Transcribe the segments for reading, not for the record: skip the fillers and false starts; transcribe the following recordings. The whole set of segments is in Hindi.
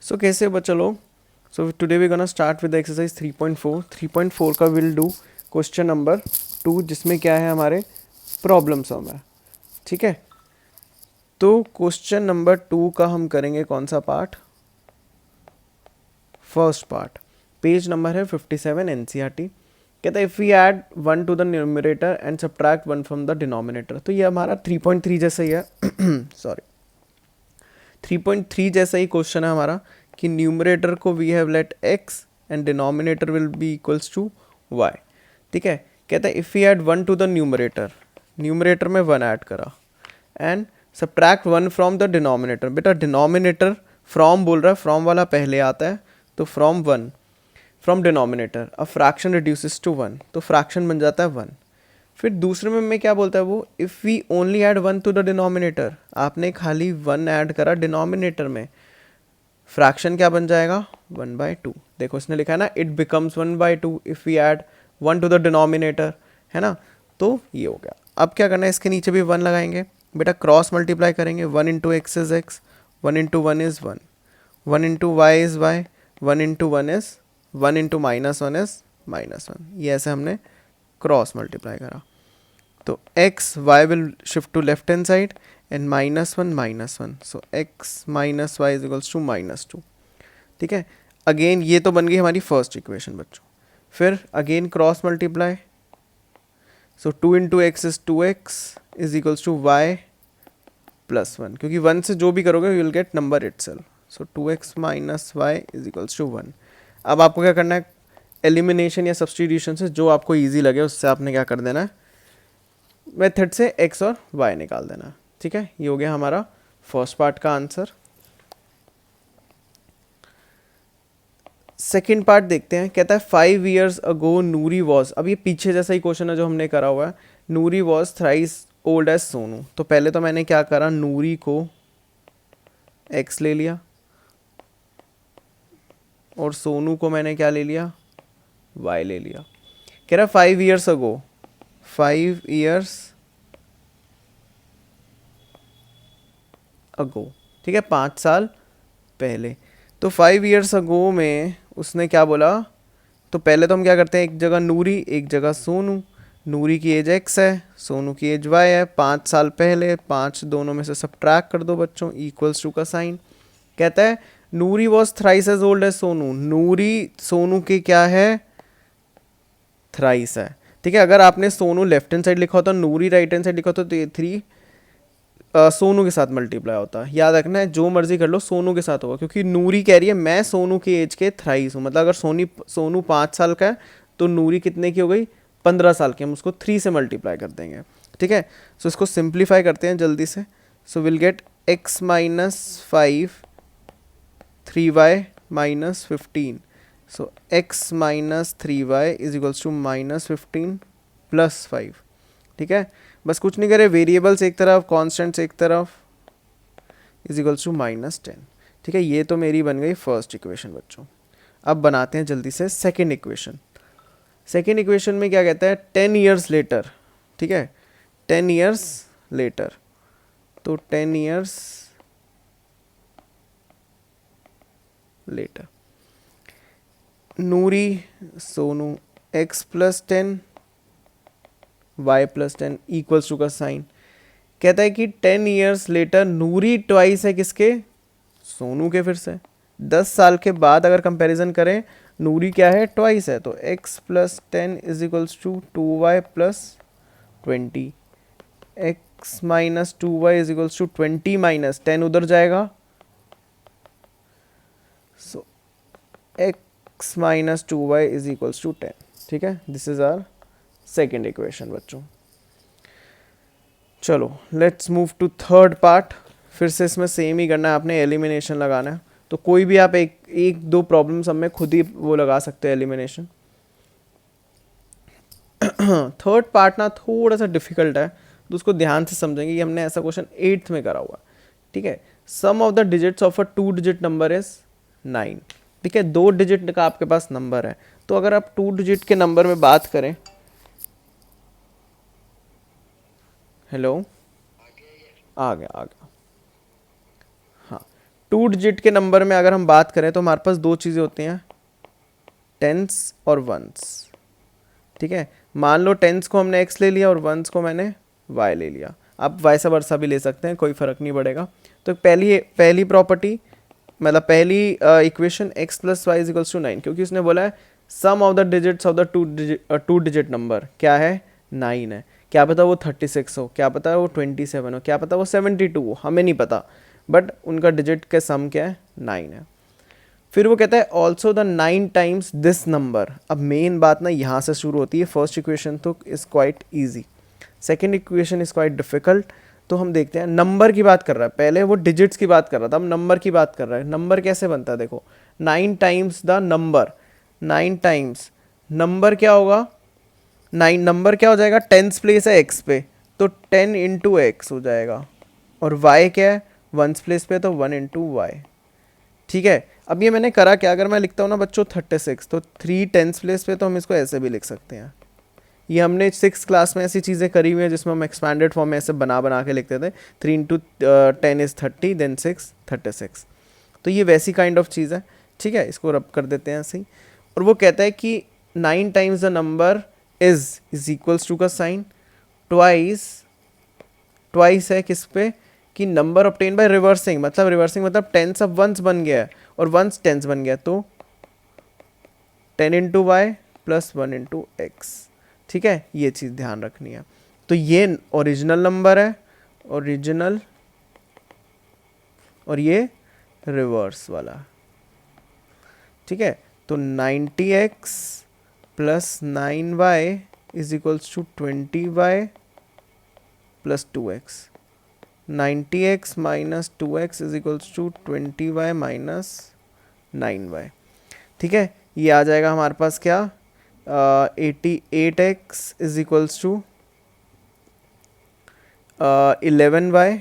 सो कैसे बच्चा लोग, so today we gonna start with exercise 3.4। 3.4 का विल डू क्वेश्चन नंबर 2, जिसमें क्या है हमारे प्रॉब्लम सम है। ठीक है, तो क्वेश्चन नंबर 2 का हम करेंगे कौन सा part, first part. Page number है 57 एनसीईआरटी। कहता है if we add 1 to the numerator and subtract 1 from the denominator. तो ये हमारा 3.3 जैसा ही है सॉरी 3.3 जैसा ही क्वेश्चन है हमारा कि न्यूमरेटर को we have let x and denominator will be equals to y। ठीक है, कहता है if we add 1 to the numerator, numerator में 1 ऐड करा and subtract 1 from the denominator. बेटा डिनोमिनेटर फ्रॉम बोल रहा है, फ्रॉम वाला पहले आता है, तो from 1 from denominator a fraction reduces to 1, तो फ्रैक्शन बन जाता है 1। फिर दूसरे में क्या बोलता है वो, if we only add 1 to the denominator, आपने खाली 1 ऐड करा डिनोमिनेटर में, फ्रैक्शन क्या बन जाएगा 1/2। देखो इसने लिखा है ना, it becomes 1/2 if we add 1 to the denominator, है ना। तो ये हो गया। अब क्या करना है, इसके नीचे भी 1 लगाएंगे, बेटा क्रॉस मल्टीप्लाई करेंगे। 1 into x is x, 1 into 1 is 1, 1 into y is y, 1 into 1 is 1 into -1 is -1। ये ऐसे हमने क्रॉस मल्टीप्लाई करा, तो x y will shift to left hand side and -1 so x minus y is equals to -2। ठीक है, अगेन ये तो बन गई हमारी फर्स्ट इक्वेशन बच्चों। फिर again cross multiply, so 2 into x is 2x is equals to y plus 1, क्योंकि 1 से जो भी करोगे you will get number itself. So 2x minus y is equals to 1। अब आपको क्या करना है, एलिमिनेशन या सब्स्टिट्यूशन से जो आपको ईजी लगे उससे आपने क्या कर देना है, मेथड से x और y निकाल देना। ठीक है, ये हो गया हमारा फर्स्ट पार्ट का आंसर। सेकेंड पार्ट देखते हैं। कहता है 5 years अगो नूरी वॉज, अब ये पीछे जैसा ही क्वेश्चन है जो हमने करा हुआ है, Noori was thrice old as Sonu. तो पहले तो मैंने क्या करा, नूरी को x ले लिया और सोनू को मैंने क्या ले लिया, y ले लिया। कह रहा 5 years अगो, 5 years अगो, ठीक है 5 साल पहले। तो 5 years अगो में उसने क्या बोला, तो पहले तो हम क्या करते हैं, एक जगह नूरी एक जगह सोनू। नूरी की एज x है, सोनू की एज y है। 5 साल पहले, 5 दोनों में से सब्ट्रैक्ट कर दो बच्चों, इक्वल्स टू का साइन। कहता है Noori was thrice as old as Sonu, Noori Sonu की क्या है, थ्राइस है। ठीक है, अगर आपने सोनू लेफ्ट हैंड साइड लिखा होता, नूरी राइट हैंड साइड लिखा होता, तो ये 3 सोनू के साथ मल्टीप्लाई होता है। याद रखना है, जो मर्जी कर लो सोनू के साथ होगा, क्योंकि नूरी कह रही है मैं सोनू की एज के थ्राइस हूँ। मतलब अगर सोनू 5 साल का है तो नूरी कितने की हो गई, 15 साल की। हम उसको 3 से मल्टीप्लाई कर देंगे। ठीक है, सो इसको सिंप्लीफाई करते हैं जल्दी से। So will get x minus 5 3y minus 15। So x minus 3y is equals to -15 plus 5। ठीक है, बस कुछ नहीं करे, वेरिएबल्स एक तरफ, कॉन्स्टेंट्स एक तरफ, इज इक्वल्स टू -10। ठीक है, ये तो मेरी बन गई फर्स्ट इक्वेशन बच्चों। अब बनाते हैं जल्दी से सेकेंड इक्वेशन। सेकेंड इक्वेशन में क्या कहता है, 10 years लेटर। ठीक है, 10 years लेटर, तो 10 years later Nuri Sonu x plus 10 y plus 10 equals to का साइन। कहता है कि 10 years लेटर नूरी ट्वाइस है किसके, सोनू के। फिर से 10 साल के बाद अगर कंपैरिजन करें, नूरी क्या है, ट्वाइस है, तो x plus 10 is equals to 2y plus 20। x minus 2y is equals to 20 minus 10 उधर जाएगा, so x minus 2y is equals to 10। ठीक है, this is our second equation बच्चों। चलो let's move to third part. फिर से इसमें सेम ही करना है आपने, एलिमिनेशन लगाना है। तो कोई भी आप एक दो प्रॉब्लम सब में खुद ही वो लगा सकते हैं एलिमिनेशन। थर्ड पार्ट ना थोड़ा सा डिफिकल्ट है, तो उसको ध्यान से समझेंगे कि हमने ऐसा क्वेश्चन 8th में करा हुआ। ठीक है, sum of the digits of a 2 digit number is 9। ठीक है, 2 डिजिट का आपके पास नंबर है, तो अगर आप 2 डिजिट के नंबर में बात करें, हेलो, आ गया। हाँ, टू डिजिट के नंबर में अगर हम बात करें तो हमारे पास दो चीज़ें होती हैं, टेंस और वंस। ठीक है, मान लो टेंस को हमने x ले लिया और वंस को मैंने y ले लिया, आप वैसा वर्सा भी ले सकते हैं, कोई फ़र्क नहीं पड़ेगा। तो पहली प्रॉपर्टी मतलब पहली equation x plus Y is equals to 9, क्योंकि उसने बोला है sum of the digits of the two digit number क्या है, 9 है। क्या पता वो 36 हो, क्या पता वो 27 हो, क्या पता वो 72 हो, हमें नहीं पता, बट उनका डिजिट का सम क्या है, 9 है। फिर वो कहता है also the 9 times this number. अब मेन बात ना यहाँ से शुरू होती है, फर्स्ट इक्वेशन तो is quite easy, second equation is quite difficult. तो हम देखते हैं, नंबर की बात कर रहा है, पहले वो डिजिट्स की बात कर रहा था, अब नंबर की बात कर रहा है। नंबर कैसे बनता है, देखो 9 times the number, 9 times number क्या होगा, 9 नंबर क्या हो जाएगा, टेंस प्लेस है x पे तो 10 इंटू एक्स हो जाएगा, और y क्या है, वंस प्लेस पे तो 1 इंटू वाई। ठीक है, अब ये मैंने करा क्या, अगर मैं लिखता हूँ ना बच्चों 36, तो 3 टेंस प्लेस पे तो हम इसको ऐसे भी लिख सकते हैं। ये हमने 6 क्लास में ऐसी चीज़ें करी हुई है जिसमें हम एक्सपैंडेड फॉर्म में ऐसे बना के लिखते थे, 3 इंटू 10 इज़ 30, देन 6 36। तो ये वैसी काइंड ऑफ चीज़ है। ठीक है, इसको रब कर देते हैं ऐसे ही। और वो कहता है कि 9 times the number is equals to का साइन ट्वाइस है किस पे, कि नंबर ऑब्टेन बाय रिवर्सिंग, मतलब टेंस अब वंस बन गया है और वंस टेंस बन गया, तो 10 into y plus 1 into x. ठीक है, ये चीज़ ध्यान रखनी है। तो ये ओरिजिनल नंबर है, ओरिजिनल, और ये रिवर्स वाला। ठीक है, तो 90x plus 9y is equals to 20y plus 2x, 90x minus 2x is equals to 20y minus 9y। ठीक है, ये आ जाएगा हमारे पास क्या, 88x is equals to 11y।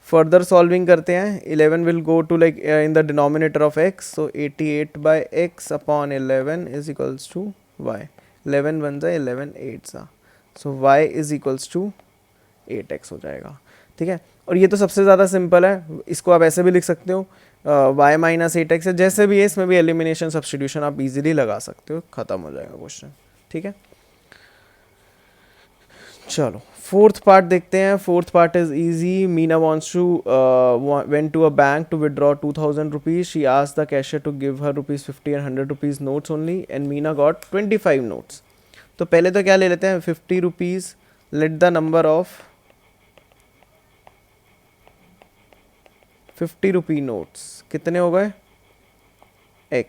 Further solving करते हैं, 11 will go to like in the denominator of x, so 88 by x upon 11 is equals to y। 11 बन जाए 11 8 सा, so y is equals to 8x हो जाएगा। ठीक है, और ये तो सबसे ज़्यादा सिंपल है, इसको आप ऐसे भी लिख सकते हो, y माइनस 8x है, जैसे भी है इसमें भी एलिमिनेशन सब्स्टिट्यूशन आप इजीली लगा सकते हो, ख़त्म हो जाएगा क्वेश्चन। ठीक है, चलो फोर्थ पार्ट देखते हैं। Fourth part is easy. Meena wants to went to a bank to withdraw 2000 rupees. She asked the cashier to give her rupees 50 and 100 rupees notes only, and Meena got 25 notes. तो पहले तो क्या ले लेते हैं, 50 rupees, let the number of 50 rupee notes कितने हो गए, x,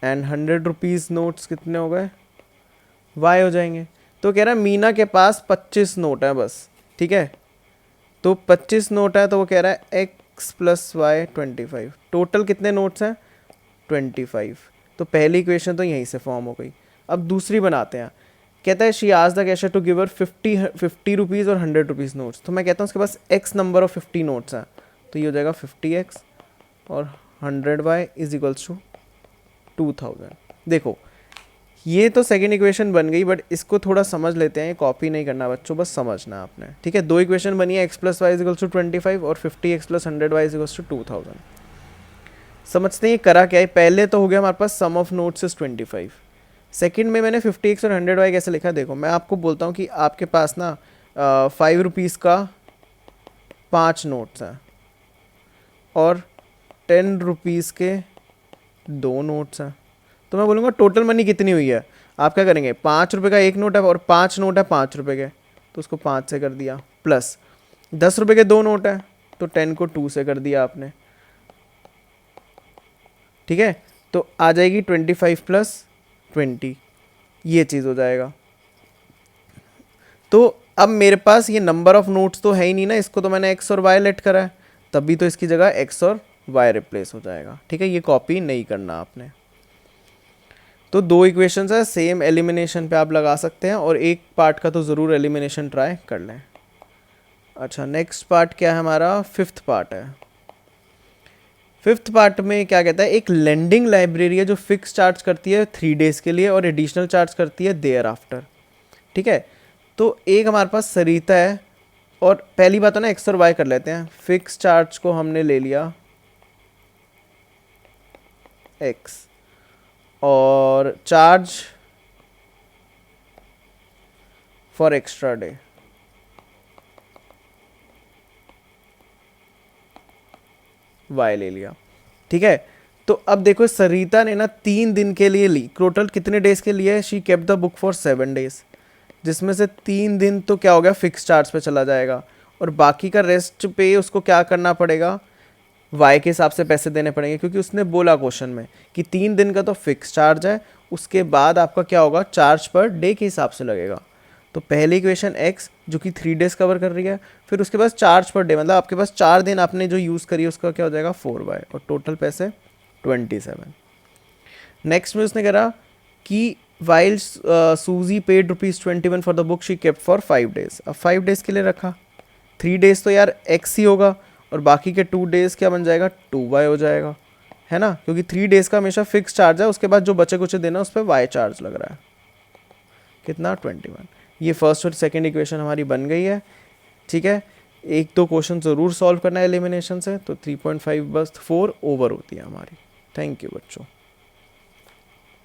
एंड 100 रुपीज़ नोट्स कितने हो गए, y हो जाएंगे। तो कह रहा है मीना के पास 25 नोट है बस। ठीक है, तो 25 नोट है, तो वो कह रहा है x प्लस वाई 25, टोटल कितने नोट्स हैं, 25। तो पहली इक्वेशन तो यहीं से फॉर्म हो गई। अब दूसरी बनाते हैं, कहता है she asked the cashier to give her 50 rupees और 100 रुपीज़ नोट्स। तो मैं कहता हूँ उसके पास x नंबर ऑफ 50 नोट्स हैं, तो ये हो जाएगा 50x और 100y इज इक्वल्स टू 2000। देखो ये तो सेकेंड इक्वेशन बन गई, बट इसको थोड़ा समझ लेते हैं, ये कॉपी नहीं करना बच्चों, बस समझना है आपने। ठीक है, दो इक्वेशन बनी है, x plus y equals to 25 और 50x plus 100y equals to 2000। समझते हैं ये करा क्या है। पहले तो हो गया हमारे पास सम ऑफ नोट्स इज 25, सेकेंड में मैंने 50x और 100y कैसे लिखा, देखो मैं आपको बोलता हूँ कि आपके पास ना 5 रुपीज़ का 5 नोट्स हैं और 10 रुपीज़ के 2 नोट्स हैं, तो मैं बोलूँगा टोटल मनी कितनी हुई है। आप क्या करेंगे, 5 रुपये का एक नोट है और 5 नोट है 5 रुपये के, तो उसको 5 से कर दिया, प्लस 10 रुपये के 2 नोट है तो 10 को 2 से कर दिया आपने। ठीक है, तो आ जाएगी 25 प्लस 20, ये चीज़ हो जाएगा। तो अब मेरे पास ये नंबर ऑफ नोट्स तो है ही नहीं ना, इसको तो मैंने x और y लेट करा है, तभी तो इसकी जगह x और y रिप्लेस हो जाएगा। ठीक है, ये कॉपी नहीं करना आपने। तो दो इक्वेशंस है, सेम एलिमिनेशन पे आप लगा सकते हैं, और एक पार्ट का तो ज़रूर एलिमिनेशन ट्राई कर लें। अच्छा, नेक्स्ट पार्ट क्या है हमारा, फिफ्थ पार्ट है। फिफ्थ पार्ट में क्या कहता है, एक लेंडिंग लाइब्रेरी है जो फिक्स चार्ज करती है 3 डेज़ के लिए और एडिशनल चार्ज करती है देयर आफ्टर। ठीक है, तो एक हमारे पास सरिता है, और पहली बात है ना x और y कर लेते हैं। फिक्स चार्ज को हमने ले लिया एक्स और charge for extra day y ले लिया। ठीक है, तो अब देखो सरिता ने ना 3 दिन के लिए ली, टोटल कितने डेज के लिए? She kept the book for 7 days, जिसमें से 3 दिन तो क्या हो गया फिक्स चार्ज पे चला जाएगा, और बाकी का रेस्ट पे उसको क्या करना पड़ेगा, वाई के हिसाब से पैसे देने पड़ेंगे, क्योंकि उसने बोला क्वेश्चन में कि 3 दिन का तो फिक्स चार्ज है, उसके बाद आपका क्या होगा, चार्ज पर डे के हिसाब से लगेगा। तो पहली इक्वेशन x जो कि 3 डेज कवर कर रही है, फिर उसके पास चार्ज पर डे, मतलब आपके पास 4 दिन आपने जो यूज़ करी है उसका क्या हो जाएगा 4y, और टोटल पैसे 27। नेक्स्ट में उसने करा कि वाइल सूजी paid ₹21 for the book she kept for 5 days. अब 5 डेज के लिए रखा, 3 डेज तो यार x ही होगा, और बाकी के 2 डेज क्या बन जाएगा 2y हो जाएगा, है ना, क्योंकि 3 डेज का हमेशा फिक्स चार्ज है, उसके बाद जो बचे कुछ देना उस पर y चार्ज लग रहा है। कितना 21। ये फर्स्ट और सेकंड इक्वेशन हमारी बन गई है। ठीक है, एक दो क्वेश्चन ज़रूर सॉल्व करना है एलिमिनेशन से, तो 3.5 बस 4 ओवर होती है हमारी। थैंक यू बच्चों।